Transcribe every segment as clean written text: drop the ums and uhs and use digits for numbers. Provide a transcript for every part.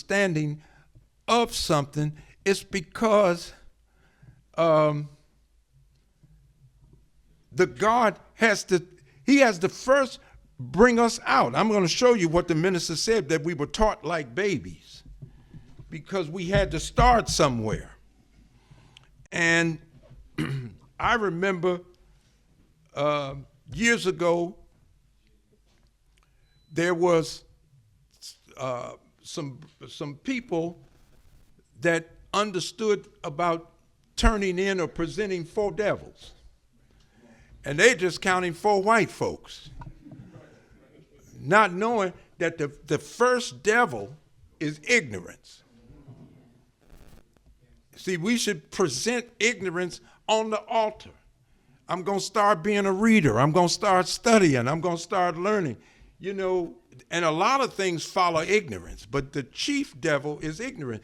understanding of something, it's because the God has to first bring us out. I'm going to show you what the minister said, that we were taught like babies because we had to start somewhere. And I remember years ago, there was some people that understood about turning in or presenting 4 devils. And they're just counting 4 white folks, not knowing that the first devil is ignorance. See, we should present ignorance on the altar. I'm going to start being a reader. I'm going to start studying. I'm going to start learning. You know, and a lot of things follow ignorance, but the chief devil is ignorant.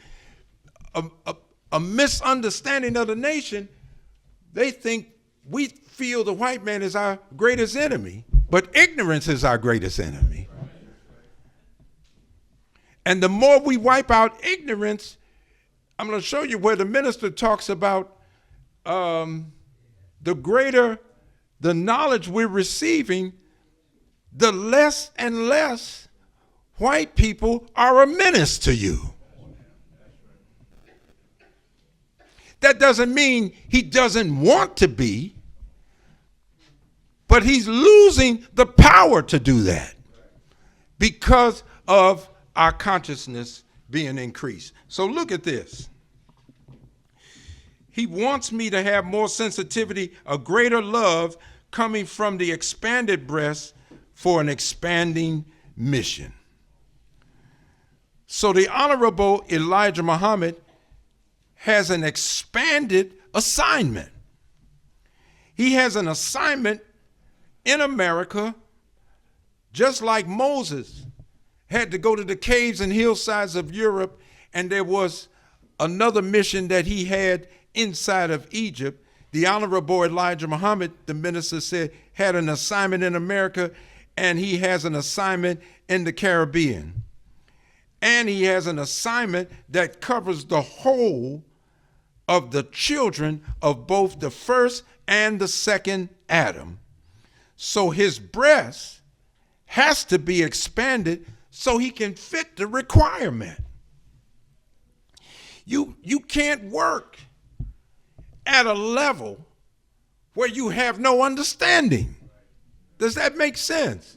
A misunderstanding of the nation, they think we feel the white man is our greatest enemy, but ignorance is our greatest enemy. And the more we wipe out ignorance, I'm going to show you where the minister talks about the greater the knowledge we're receiving, the less and less white people are a menace to you. That doesn't mean he doesn't want to be, but he's losing the power to do that because of our consciousness being increased. So look at this. He wants me to have more sensitivity, a greater love coming from the expanded breast for an expanding mission. So the Honorable Elijah Muhammad has an expanded assignment. He has an assignment in America, just like Moses had to go to the caves and hillsides of Europe, and there was another mission that he had inside of Egypt. The Honorable Elijah Muhammad, the minister said, had an assignment in America, and he has an assignment in the Caribbean. And he has an assignment that covers the whole of the children of both the first and the second Adam. So his breast has to be expanded so he can fit the requirement. You can't work at a level where you have no understanding. Does that make sense?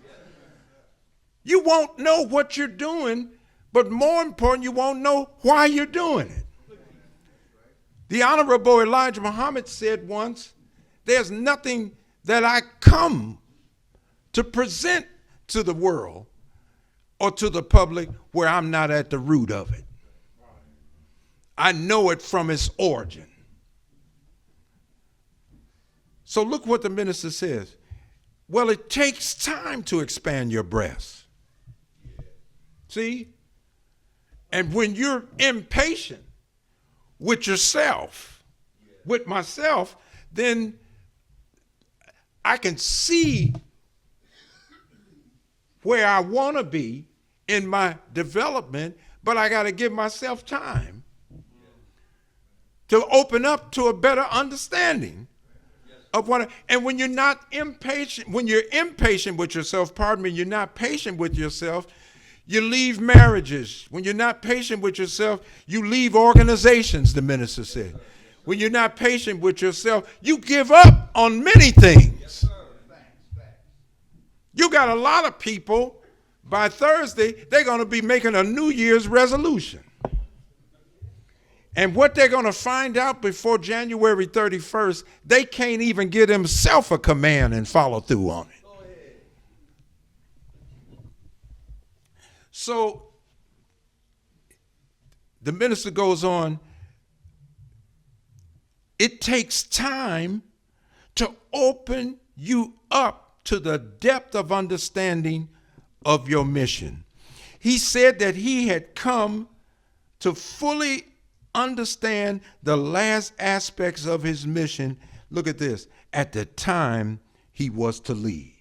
You won't know what you're doing, but more important, you won't know why you're doing it. The Honorable Elijah Muhammad said once, there's nothing that I come to present to the world or to the public where I'm not at the root of it. I know it from its origin. So look what the minister says. Well, it takes time to expand your breast. See? And when you're impatient with yourself, with myself, then I can see where I want to be in my development, but I got to give myself time to open up to a better understanding of what. And when you're not impatient, when you're impatient with yourself, you're not patient with yourself, you leave marriages. When you're not patient with yourself, you leave organizations, the minister said. When you're not patient with yourself, you give up on many things. You got a lot of people, by Thursday, they're going to be making a New Year's resolution. And what they're going to find out before January 31st, they can't even give themselves a command and follow through on it. So the minister goes on, it takes time to open you up to the depth of understanding of your mission. He said that he had come to fully understand the last aspects of his mission. Look at this, at the time he was to leave.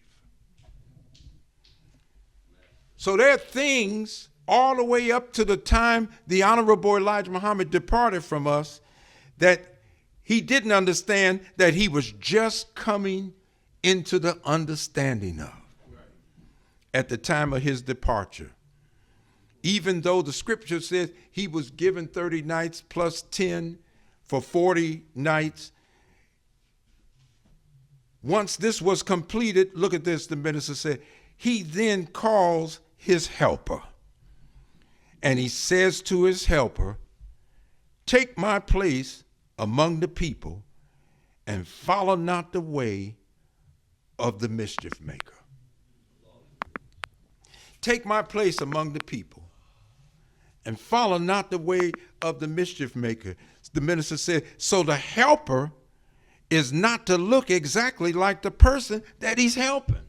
So there are things all the way up to the time the Honorable Elijah Muhammad departed from us, that he didn't understand that he was just coming into the understanding of at the time of his departure. Even though the scripture says he was given 30 nights plus 10 for 40 nights. Once this was completed, look at this, the minister said, he then calls his helper. And he says to his helper, take my place among the people and follow not the way of the mischief maker. Take my place among the people and follow not the way of the mischief maker. The minister said, so the helper is not to look exactly like the person that he's helping.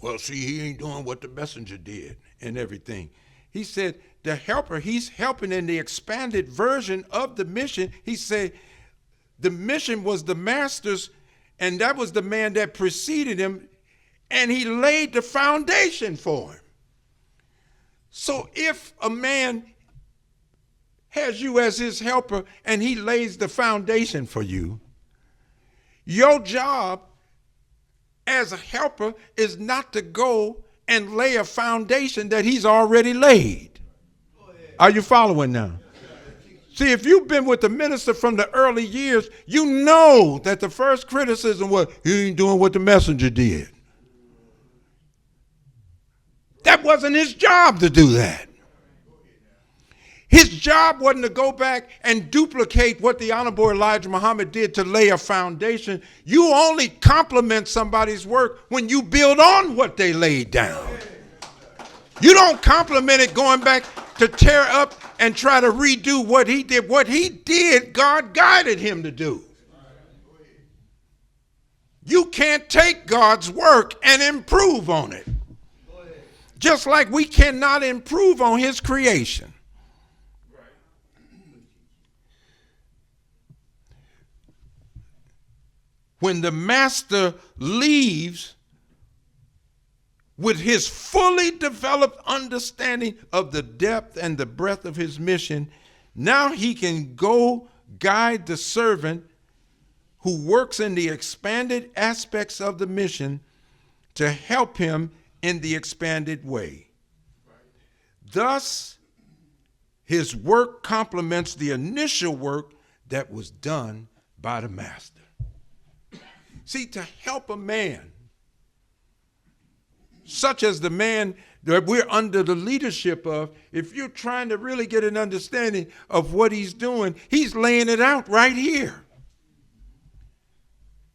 Well, see, he ain't doing what the messenger did and everything. He said the helper, he's helping in the expanded version of the mission. He said the mission was the master's, and that was the man that preceded him, and he laid the foundation for him. So if a man has you as his helper and he lays the foundation for you, your job as a helper is not to go and lay a foundation that he's already laid. Are you following now? See, if you've been with the minister from the early years, you know that the first criticism was, he ain't doing what the messenger did. That wasn't his job to do that. His job wasn't to go back and duplicate what the Honorable Elijah Muhammad did to lay a foundation. You only compliment somebody's work when you build on what they laid down. You don't compliment it going back to tear up and try to redo what he did. What he did, God guided him to do. You can't take God's work and improve on it. Just like we cannot improve on his creation. When the master leaves with his fully developed understanding of the depth and the breadth of his mission, now he can go guide the servant who works in the expanded aspects of the mission to help him in the expanded way. Thus, his work complements the initial work that was done by the master. See, to help a man, such as the man that we're under the leadership of, if you're trying to really get an understanding of what he's doing, he's laying it out right here.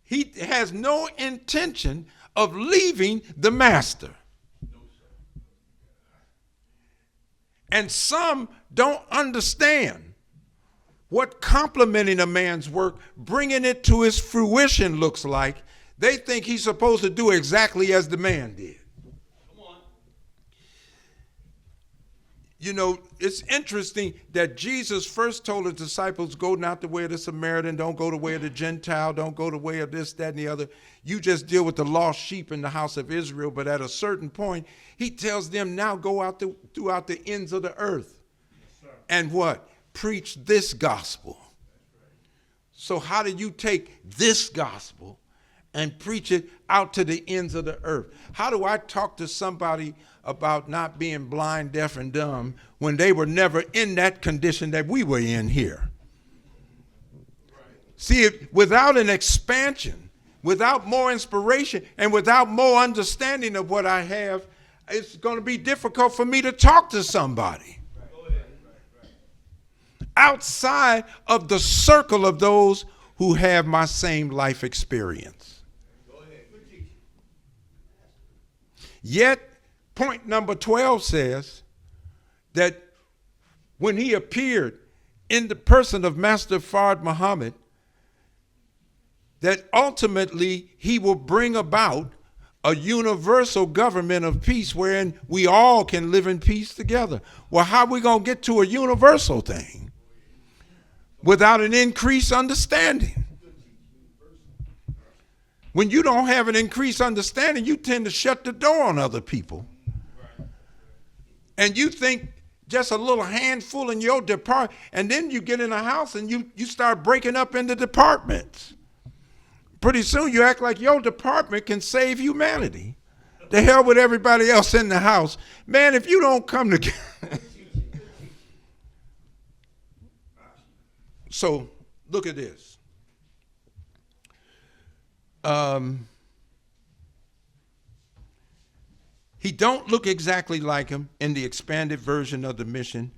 He has no intention of leaving the master. And some don't understand what complementing a man's work, bringing it to its fruition looks like. They think he's supposed to do exactly as the man did. Come on. You know, it's interesting that Jesus first told his disciples, go not the way of the Samaritan, don't go the way of the Gentile, don't go the way of this, that, and the other. You just deal with the lost sheep in the house of Israel. But at a certain point, he tells them, now go out throughout the ends of the earth. Yes, and what? Preach this gospel. So how do you take this gospel and preach it out to the ends of the earth? How do I talk to somebody about not being blind, deaf, and dumb when they were never in that condition that we were in here? See, without an expansion, without more inspiration, and without more understanding of what I have, it's going to be difficult for me to talk to somebody outside of the circle of those who have my same life experience. Yet, point number 12 says that when he appeared in the person of Master Fard Muhammad, that ultimately he will bring about a universal government of peace wherein we all can live in peace together. Well, how are we going to get to a universal thing without an increased understanding? When you don't have an increased understanding, you tend to shut the door on other people. And you think just a little handful in your department, and then you get in a house and you start breaking up into departments. Pretty soon you act like your department can save humanity. The hell with everybody else in the house. Man, if you don't come together. So look at this. He don't look exactly like him in the expanded version of the mission.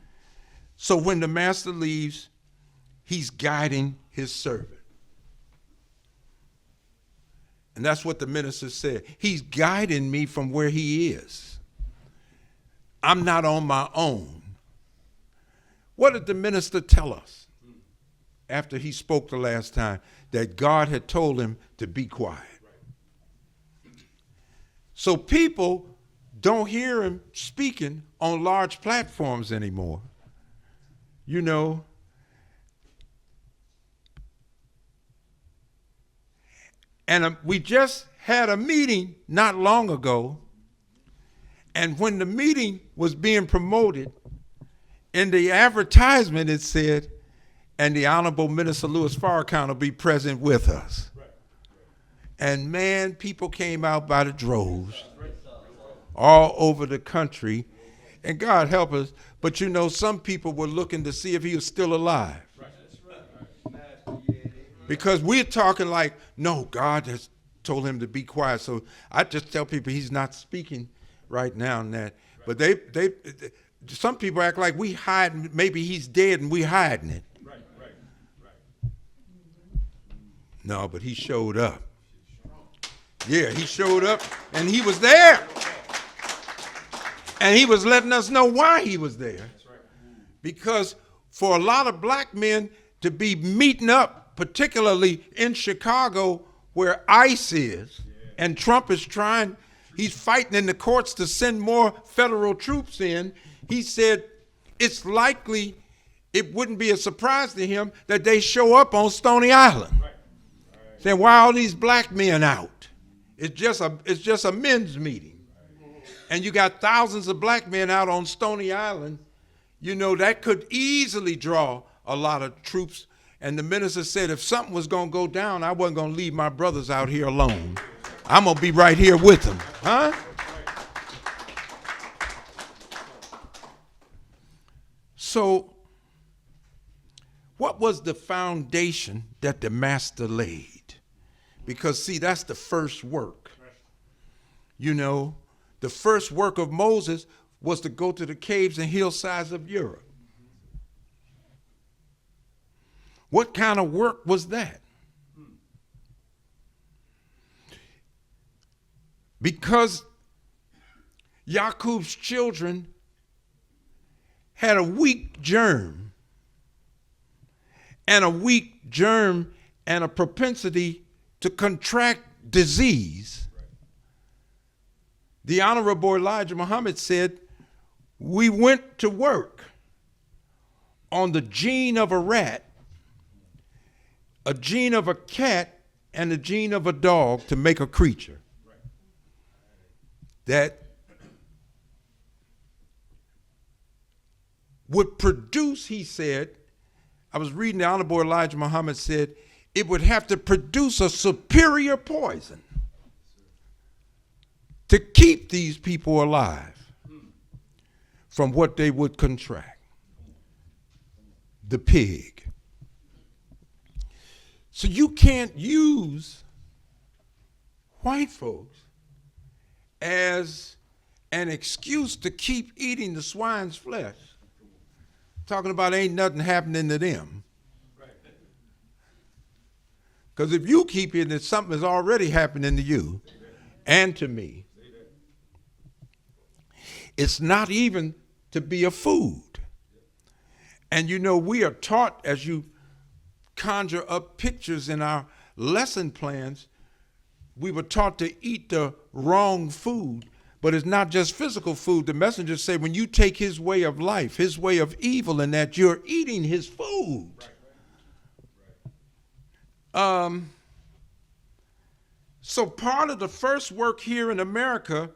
So when the master leaves, he's guiding his servant. And that's what the minister said. He's guiding me from where he is. I'm not on my own. What did the minister tell us after he spoke the last time? That God had told him to be quiet. So people don't hear him speaking on large platforms anymore. You know, and we just had a meeting not long ago, and when the meeting was being promoted, in the advertisement it said, and the Honorable Minister Louis Farrakhan will be present with us. And man, people came out by the droves all over the country, and God help us, but you know, some people were looking to see if he was still alive. Because we're talking like, no, God has told him to be quiet. So I just tell people he's not speaking right now and that. But some people act like we hiding, maybe he's dead and we hiding it. Right. No, but he showed up. Yeah, he showed up and he was there. And he was letting us know why he was there. Because for a lot of black men to be meeting up, particularly in Chicago where ICE is, and Trump is he's fighting in the courts to send more federal troops in. He said it's likely, it wouldn't be a surprise to him that they show up on Stony Island. Saying, why are all these black men out? It's just a men's meeting. And you got thousands of black men out on Stony Island. You know, that could easily draw a lot of troops. And the minister said, if something was going to go down, I wasn't going to leave my brothers out here alone. I'm going to be right here with them. Huh? So, what was the foundation that the master laid? Because, see, that's the first work. You know, the first work of Moses was to go to the caves and hillsides of Europe. What kind of work was that? Because Yaqub's children had a weak germ and a propensity to contract disease. The Honorable Elijah Muhammad said, we went to work on the gene of a rat, a gene of a cat, and a gene of a dog to make a creature that would produce, he said, I was reading the Honorable Elijah Muhammad said, it would have to produce a superior poison to keep these people alive from what they would contract. The pig. So you can't use white folks as an excuse to keep eating the swine's flesh, talking about ain't nothing happening to them. Because if you keep eating it, something is already happening to you and to me. It's not even to be a food. And you know, we are taught, as you conjure up pictures in our lesson plans, we were taught to eat the wrong food, but it's not just physical food. The messengers say when you take his way of life, his way of evil, and that you're eating his food. So part of the first work here in America,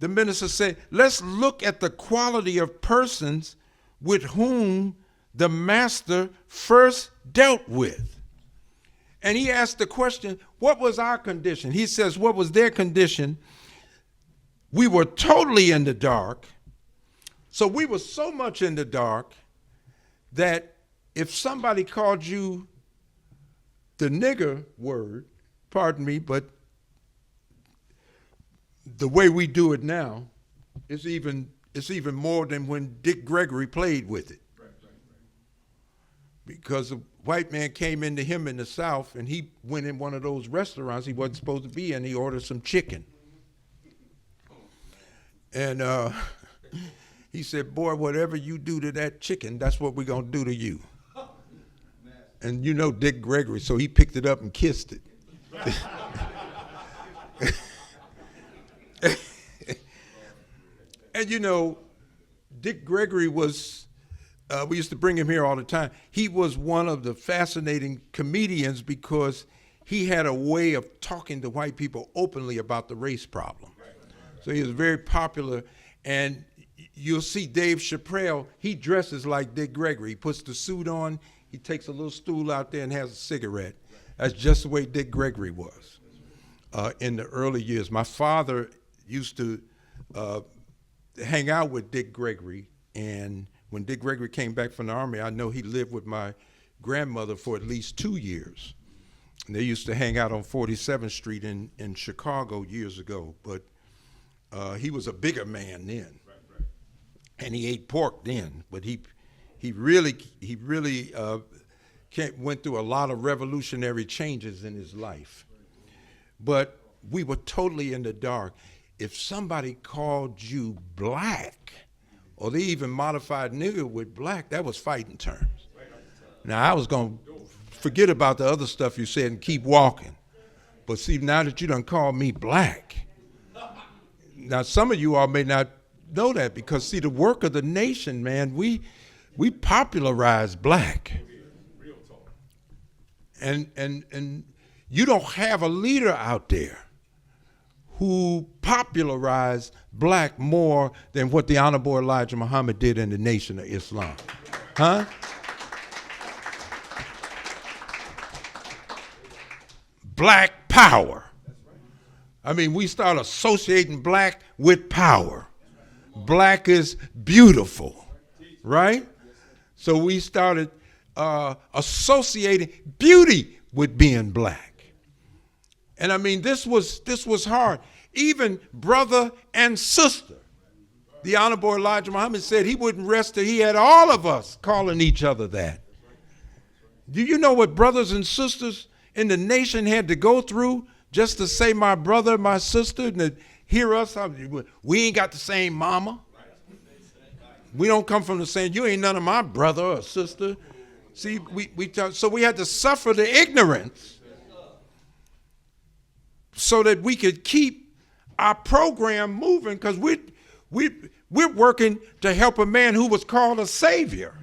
the minister said, let's look at the quality of persons with whom the master first dealt with. And he asked the question, what was our condition? He says, what was their condition? We were totally in the dark. So we were so much in the dark that if somebody called you the nigger word, pardon me, but the way we do it now, it's even more than when Dick Gregory played with it. Because a white man came into him in the South, and he went in one of those restaurants he wasn't supposed to be in. He ordered some chicken. And he said, boy, whatever you do to that chicken, that's what we're going to do to you. And you know Dick Gregory, so he picked it up and kissed it. And you know, Dick Gregory was, we used to bring him here all the time. He was one of the fascinating comedians because he had a way of talking to white people openly about the race problem. So he was very popular. And you'll see Dave Chappelle, he dresses like Dick Gregory. He puts the suit on, he takes a little stool out there and has a cigarette. That's just the way Dick Gregory was in the early years. My father used to hang out with Dick Gregory, and when Dick Gregory came back from the Army, I know he lived with my grandmother for at least 2 years. And they used to hang out on 47th Street in Chicago years ago, but he was a bigger man then. And he ate pork then, but he really went through a lot of revolutionary changes in his life. But we were totally in the dark. If somebody called you black, or they even modified nigger with black, that was fighting terms. Now, I was going to forget about the other stuff you said and keep walking. But see, now that you done called me black, now some of you all may not know that because, see, the work of the nation, man, we popularized black. And you don't have a leader out there who popularized black more than what the Honorable Elijah Muhammad did in the Nation of Islam. Huh? Black power. I mean, we start associating black with power. Black is beautiful, right? So we started associating beauty with being black. And I mean, this was hard. Even brother and sister. The Honorable Elijah Muhammad said he wouldn't rest till he had all of us calling each other that. Do you know what brothers and sisters in the nation had to go through just to say my brother, my sister, and to hear us? We ain't got the same mama. We don't come from the same, you ain't none of my brother or sister. See, so we had to suffer the ignorance so that we could keep our program moving, because we're working to help a man who was called a savior.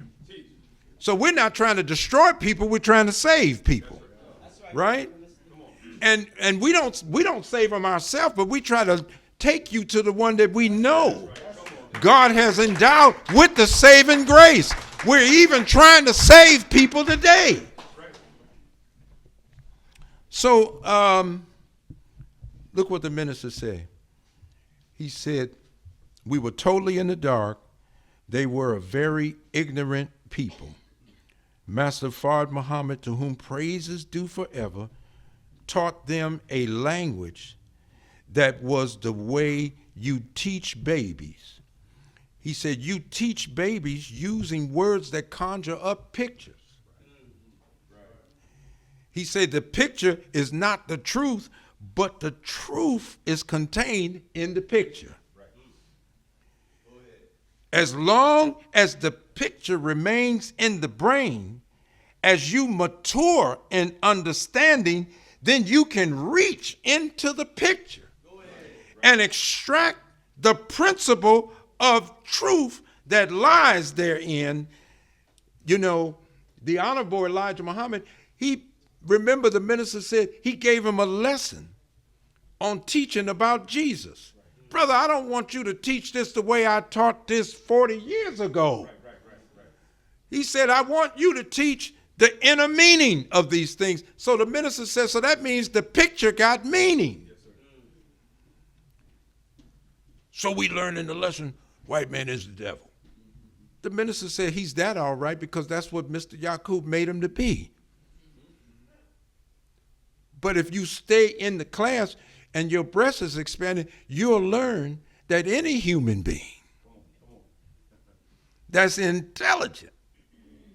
So we're not trying to destroy people, we're trying to save people, right? And we don't save them ourselves, but we try to take you to the one that we know God has endowed with the saving grace. We're even trying to save people today. So look what the minister said. He said, we were totally in the dark. They were a very ignorant people. Master Fard Muhammad, to whom praise is due forever, taught them a language that was the way you teach babies. He said, you teach babies using words that conjure up pictures. He said, the picture is not the truth, but the truth is contained in the picture. As long as the picture remains in the brain, as you mature in understanding, then you can reach into the picture and extract the principle of truth that lies therein. You know, the Honorable Elijah Muhammad, remember the minister said he gave him a lesson on teaching about Jesus. Brother, I don't want you to teach this the way I taught this 40 years ago. He said, I want you to teach the inner meaning of these things. So the minister said, so that means the picture got meaning. So we learn in the lesson, white man is the devil. The minister said, he's that all right because that's what Mr. Yaqub made him to be. But if you stay in the class and your breast is expanding, you'll learn that any human being that's intelligent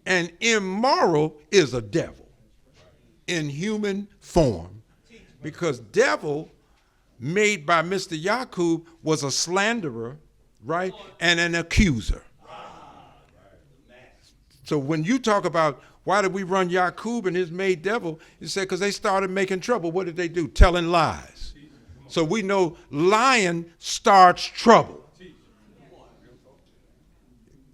and immoral is a devil in human form. Because devil made by Mr. Yaqub was a slanderer, right, and an accuser. So when you talk about why did we run Yaqub and his made devil, he said because they started making trouble. What did they do? Telling lies. So we know lying starts trouble.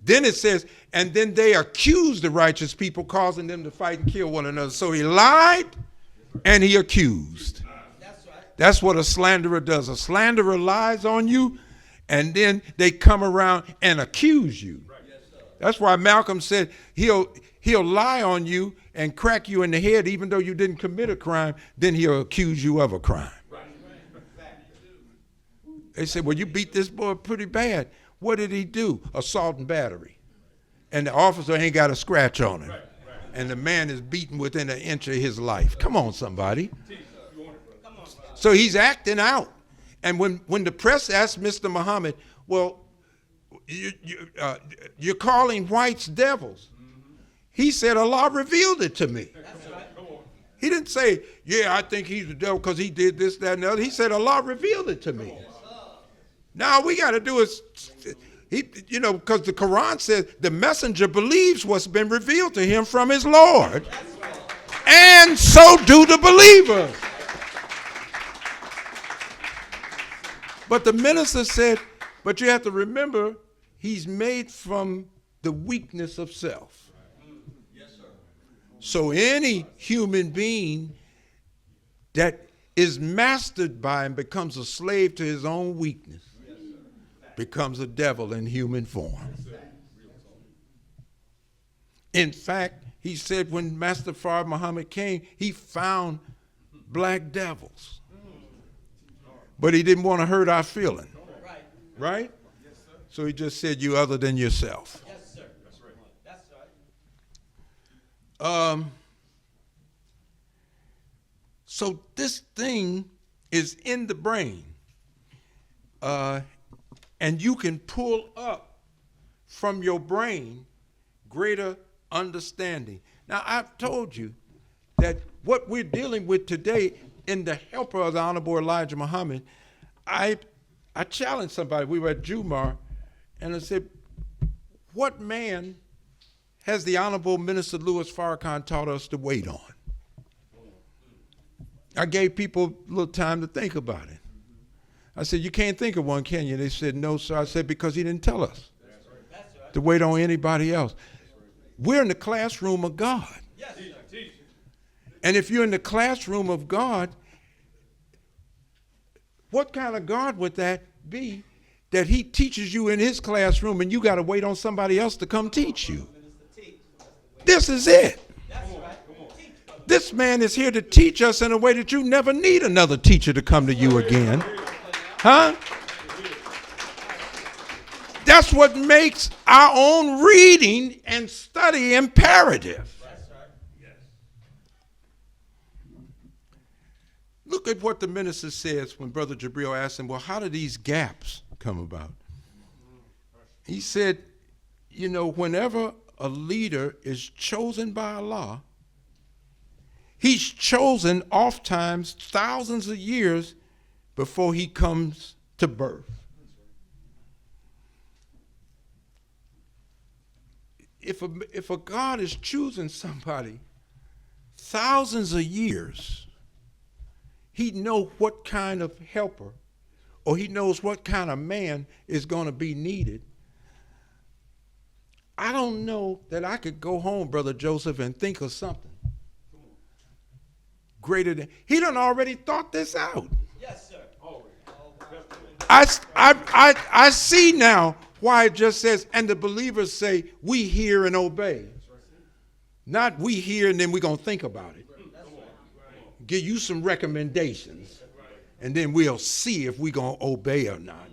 Then it says, and then they accused the righteous people, causing them to fight and kill one another. So he lied and he accused. That's what a slanderer does. A slanderer lies on you, and then they come around and accuse you. That's why Malcolm said he'll lie on you and crack you in the head even though you didn't commit a crime, then he'll accuse you of a crime. They said, well, you beat this boy pretty bad. What did he do? Assault and battery. And the officer ain't got a scratch on him. And the man is beaten within an inch of his life. Come on, somebody. So he's acting out. And when the press asked Mr. Muhammad, well, you're calling whites devils. He said, Allah revealed it to me. He didn't say, yeah, I think he's the devil because he did this, that, and the other. He said, Allah revealed it to me. Now all we got to do is, because the Quran says the messenger believes what's been revealed to him from his Lord. And so do the believers. But the minister said, but you have to remember, he's made from the weakness of self. Yes, sir. So any human being that is mastered by and becomes a slave to his own weakness becomes a devil in human form. In fact, he said when Master Fard Muhammad came, he found black devils. But he didn't want to hurt our feeling. Right? Yes, sir. So he just said, you other than yourself. Yes, sir. That's right. That's right. So this thing is in the brain. And you can pull up from your brain greater understanding. Now, I've told you that what we're dealing with today in the helper of the Honorable Elijah Muhammad, I challenged somebody. We were at Jumar, and I said, what man has the Honorable Minister Louis Farrakhan taught us to wait on? I gave people a little time to think about it. I said, you can't think of one, can you? They said, no, sir. I said, because he didn't tell us to wait on anybody else. We're in the classroom of God. And if you're in the classroom of God, what kind of God would that be that he teaches you in his classroom and you got to wait on somebody else to come teach you? This is it. This man is here to teach us in a way that you never need another teacher to come to you again. Huh? That's what makes our own reading and study imperative. Look at what the minister says when Brother Jabril asked him, well, how do these gaps come about? He said, whenever a leader is chosen by Allah, he's chosen oftentimes thousands of years before he comes to birth. If a God is choosing somebody thousands of years, he knows what kind of helper or he knows what kind of man is going to be needed. I don't know that I could go home, Brother Joseph, and think of something greater than he done already thought this out. Yes, sir. I see now why it just says, and the believers say, we hear and obey. Not we hear and then we're going to think about it. Give you some recommendations, and then we'll see if we're going to obey or not.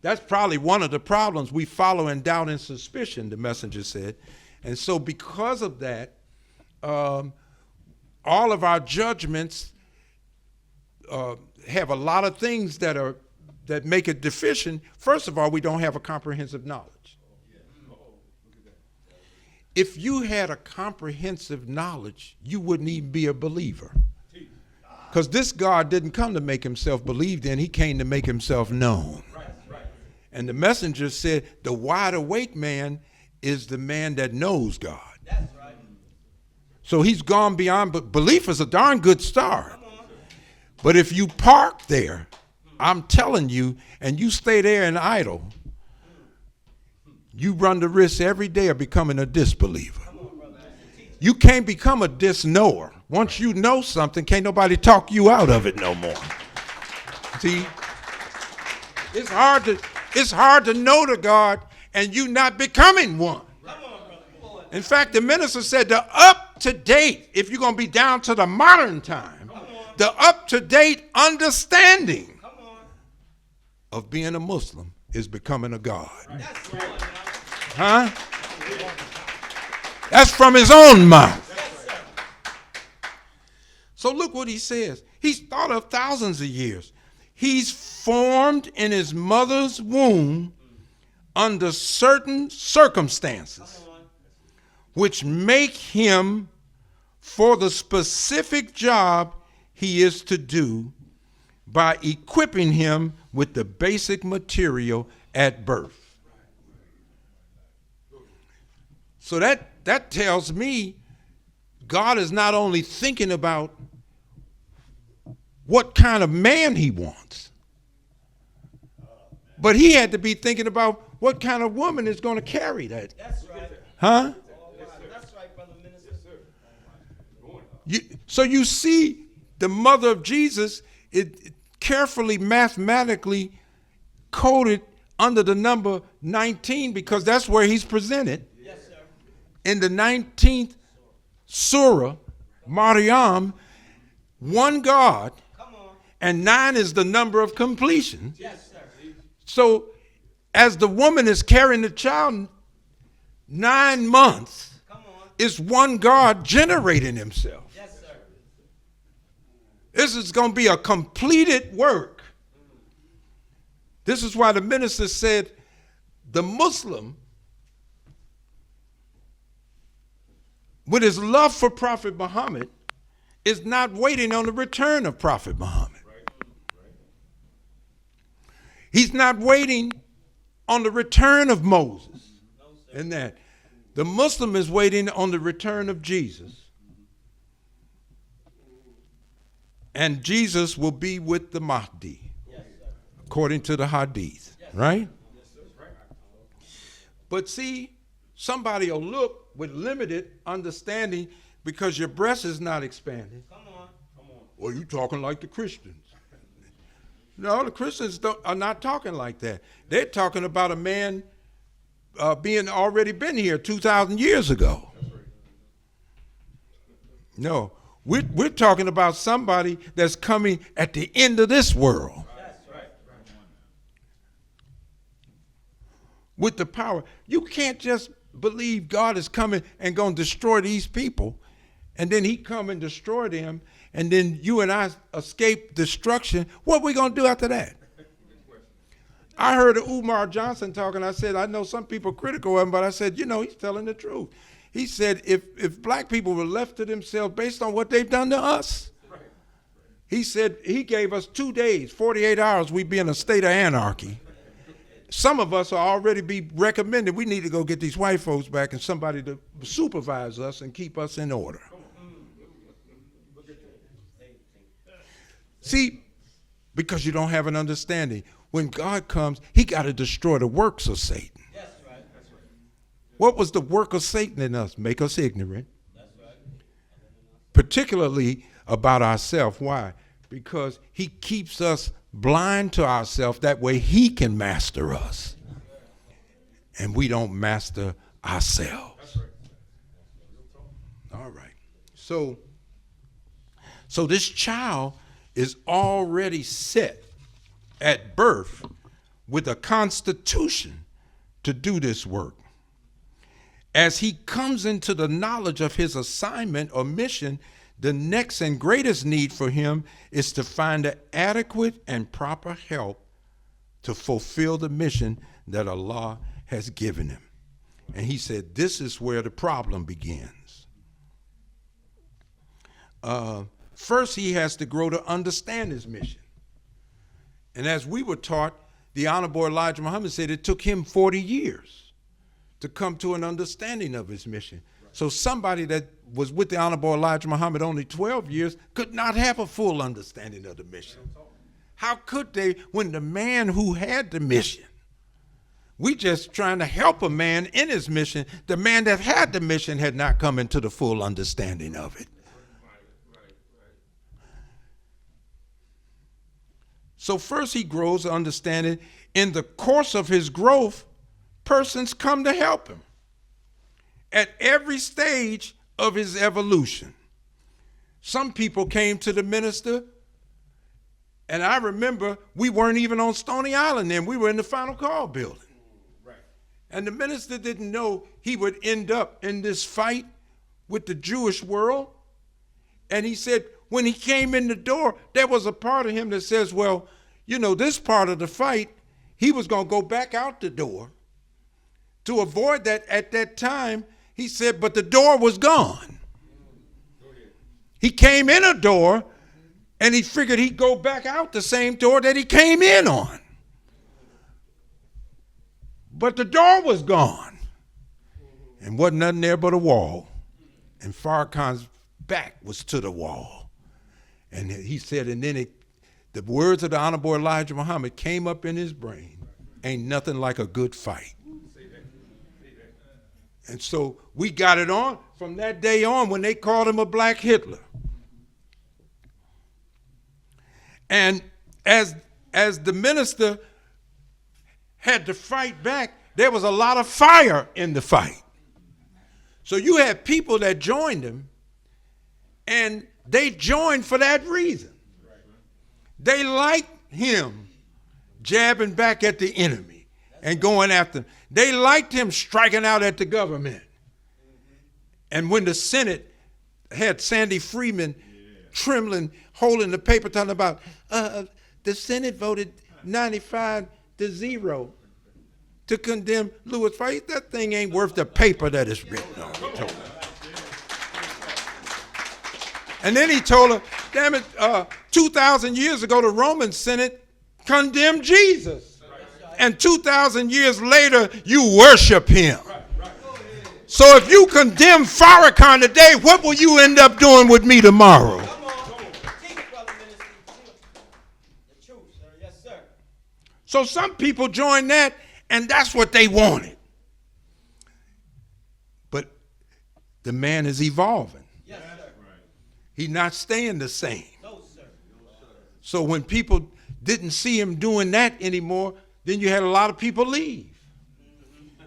That's probably one of the problems. We follow in doubt and suspicion, the messenger said. And so because of that, all of our judgments have a lot of things that make it deficient. First of all, we don't have a comprehensive knowledge. If you had a comprehensive knowledge, you wouldn't even be a believer. Because this God didn't come to make himself believed in, he came to make himself known. And the messenger said, the wide awake man is the man that knows God. So he's gone beyond, but belief is a darn good start. But if you park there, I'm telling you, and you stay there and idle, you run the risk every day of becoming a disbeliever. You can't become a disknower. Once you know something, can't nobody talk you out of it no more. See, it's hard to know the God and you not becoming one. In fact, the minister said the up-to-date, if you're going to be down to the modern time, the up-to-date understanding of being a Muslim is becoming a God. Huh? That's from his own mouth. So look what he says. He's thought of thousands of years. He's formed in his mother's womb under certain circumstances which make him for the specific job he is to do by equipping him with the basic material at birth. So that tells me God is not only thinking about what kind of man he wants, but he had to be thinking about what kind of woman is going to carry that. That's right. Huh? That's right, brother minister. So you see the mother of Jesus, it carefully mathematically coded under the number 19 because that's where he's presented. Yes, sir. In the 19th Surah, Maryam, one God, and 9 is the number of completion. Yes, sir. So as the woman is carrying the child 9 months, is one God generating himself. Yes, sir. This is going to be a completed work. This is why the minister said the Muslim, with his love for Prophet Muhammad, is not waiting on the return of Prophet Muhammad. He's not waiting on the return of Moses. And that the Muslim is waiting on the return of Jesus. And Jesus will be with the Mahdi, according to the Hadith, right? But see, somebody will look with limited understanding because your breast is not expanding. Come on. Well, you talking like the Christians. No, the Christians are not talking like that. They're talking about a man being already been here 2,000 years ago. No, we're talking about somebody that's coming at the end of this world. That's right. With the power. You can't just believe God is coming and going to destroy these people, and then he come and destroy them, and then you and I escape destruction. What are we going to do after that? I heard of Umar Johnson talking. I said, I know some people are critical of him, but I said, he's telling the truth. He said, if black people were left to themselves based on what they've done to us, he said he gave us 2 days, 48 hours, we'd be in a state of anarchy. Some of us will already be recommended. We need to go get these white folks back and somebody to supervise us and keep us in order. See, because you don't have an understanding. When God comes, he got to destroy the works of Satan. That's right. That's right. What was the work of Satan in us? Make us ignorant. That's right. Particularly about ourselves. Why? Because he keeps us blind to ourselves. That way he can master us. And we don't master ourselves. All right. So this child is already set at birth with a constitution to do this work. As he comes into the knowledge of his assignment or mission, the next and greatest need for him is to find the adequate and proper help to fulfill the mission that Allah has given him. And he said, this is where the problem begins. First, he has to grow to understand his mission. And as we were taught, the Honorable Elijah Muhammad said it took him 40 years to come to an understanding of his mission. So somebody that was with the Honorable Elijah Muhammad only 12 years could not have a full understanding of the mission. How could they when the man who had the mission, we just trying to help a man in his mission, the man that had the mission had not come into the full understanding of it. So first he grows understanding. In the course of his growth, persons come to help him at every stage of his evolution. Some people came to the minister, and I remember we weren't even on Stony Island then. We were in the Final Call building. Right. And the minister didn't know he would end up in this fight with the Jewish world. And he said when he came in the door, there was a part of him that says, well, you know, this part of the fight, he was going to go back out the door. To avoid that at that time, he said, but the door was gone. He came in a door, and he figured he'd go back out the same door that he came in on. But the door was gone. And wasn't nothing there but a wall. And Farrakhan's back was to the wall. And he said, and then the words of the Honorable Elijah Muhammad came up in his brain. Ain't nothing like a good fight. And so we got it on from that day on when they called him a black Hitler. And as the minister had to fight back, there was a lot of fire in the fight. So you had people that joined him, and they joined for that reason. They liked him jabbing back at the enemy and going after him. They liked him striking out at the government. And when the Senate had Sandy Freeman trembling, holding the paper, talking about the Senate voted 95-0 to condemn Louis Farrakhan. That thing ain't worth the paper that it's written on. And then he told her, damn it, 2,000 years ago, the Roman Senate condemned Jesus. And 2,000 years later, you worship him. So if you condemn Farrakhan today, what will you end up doing with me tomorrow? So some people joined that, and that's what they wanted. But the man is evolving. Yes, sir. He's not staying the same. No, sir. So when people didn't see him doing that anymore, then you had a lot of people leave.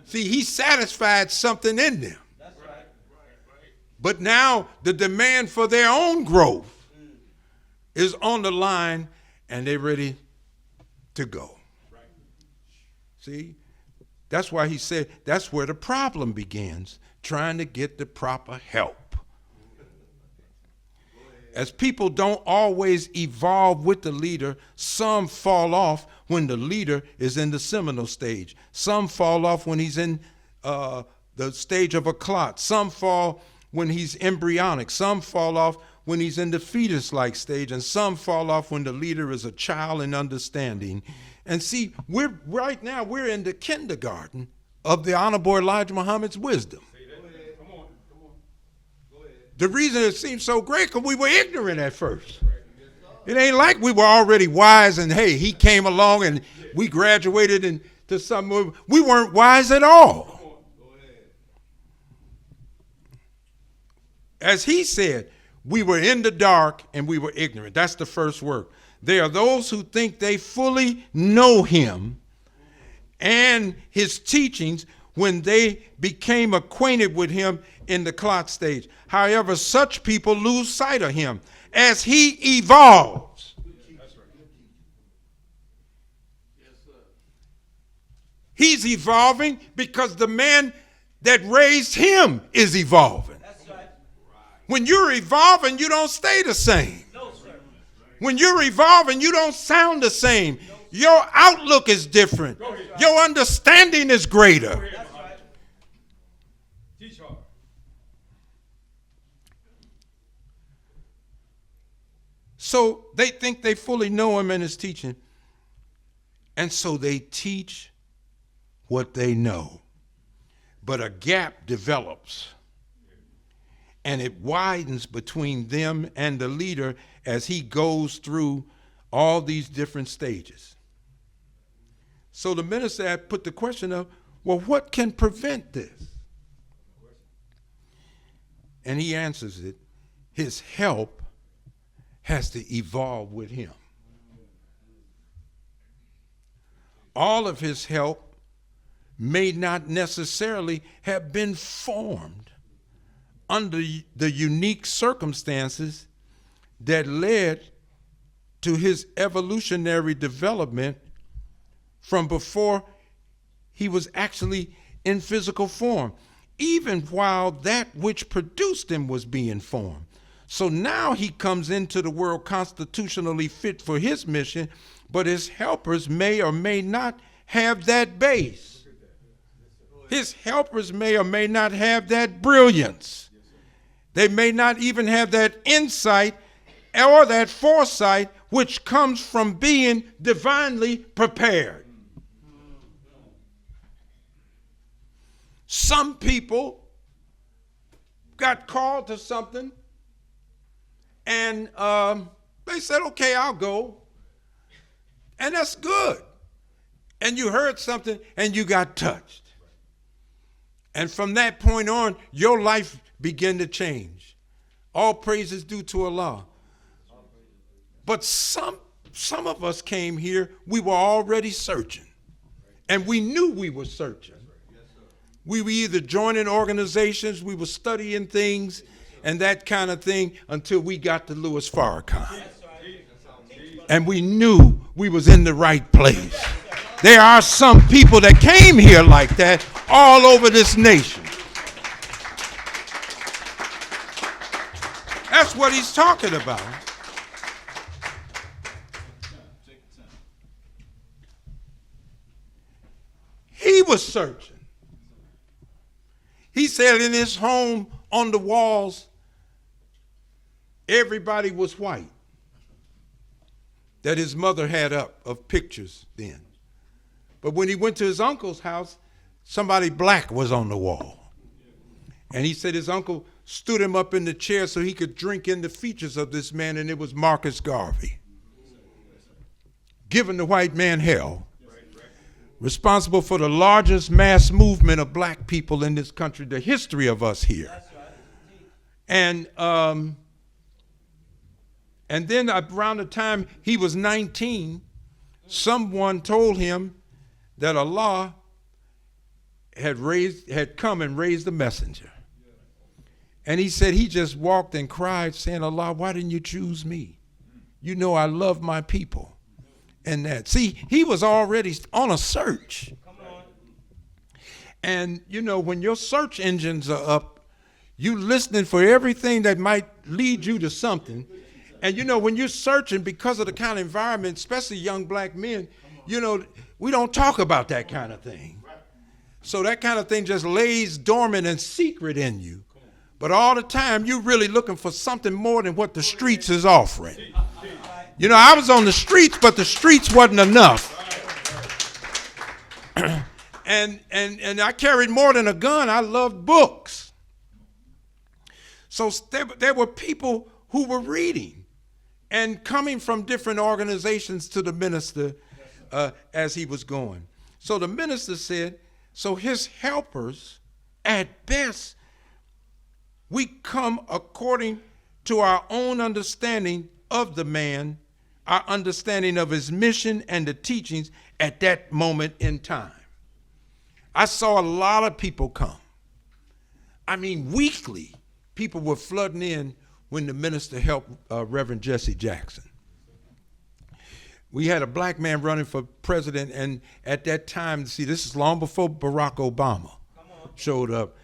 See, he satisfied something in them. That's right. But now the demand for their own growth is on the line, and they're ready to go. See, that's why he said that's where the problem begins, trying to get the proper help. As people don't always evolve with the leader, some fall off when the leader is in the seminal stage. Some fall off when he's in the stage of a clot. Some fall when he's embryonic. Some fall off when he's in the fetus-like stage. And some fall off when the leader is a child in understanding. And see, right now we're in the kindergarten of the Honorable Elijah Muhammad's wisdom. Come on. Go ahead. The reason it seems so great because we were ignorant at first. It ain't like we were already wise and, hey, he came along and we graduated into something. We weren't wise at all. As he said, we were in the dark and we were ignorant. That's the first word. There are those who think they fully know him and his teachings when they became acquainted with him in the clot stage. However, such people lose sight of him as he evolves. He's evolving because the man that raised him is evolving. That's right. When you're evolving, you don't stay the same. No, sir. When you're evolving, you don't sound the same. Your outlook is different. Your understanding is greater. That's right. Teach hard. So they think they fully know him and his teaching. And so they teach what they know. But a gap develops. And it widens between them and the leader as he goes through all these different stages. So the minister had put the question of, well, what can prevent this? And he answers it. His help has to evolve with him. All of his help may not necessarily have been formed under the unique circumstances that led to his evolutionary development from before he was actually in physical form, even while that which produced him was being formed. So now he comes into the world constitutionally fit for his mission, but his helpers may or may not have that base. His helpers may or may not have that brilliance. They may not even have that insight or that foresight which comes from being divinely prepared. Some people got called to something and they said, okay, I'll go. And that's good. And you heard something and you got touched. And from that point on, your life began to change. All praise is due to Allah. But some of us came here, we were already searching. And we knew we were searching. We were either joining organizations, we were studying things, and that kind of thing until we got to Louis Farrakhan. And we knew we was in the right place. There are some people that came here like that all over this nation. That's what he's talking about. He was searching. He said in his home on the walls, everybody was white that his mother had up of pictures then. But when he went to his uncle's house, somebody black was on the wall. And he said his uncle stood him up in the chair so he could drink in the features of this man, and it was Marcus Garvey. Giving the white man hell. Responsible for the largest mass movement of black people in this country, the history of us here. And then around the time he was 19, someone told him that Allah had come and raised a messenger. And he said he just walked and cried saying, Allah, why didn't you choose me? You know I love my people. And that. See, he was already on a search. And, you know, when your search engines are up, you listening for everything that might lead you to something. And, you know, when you're searching because of the kind of environment, especially young black men, you know, we don't talk about that kind of thing. So that kind of thing just lays dormant and secret in you. But all the time, you're really looking for something more than what the streets is offering. You know, I was on the streets, but the streets wasn't enough. and I carried more than a gun. I loved books. So there were people who were reading and coming from different organizations to the minister as he was going. So the minister said, so his helpers, at best, we come according to our own understanding of the man, our understanding of his mission and the teachings at that moment in time. I saw a lot of people come. I mean, weekly, people were flooding in when the minister helped Reverend Jesse Jackson. We had a black man running for president, and at that time, see, this is long before Barack Obama showed up.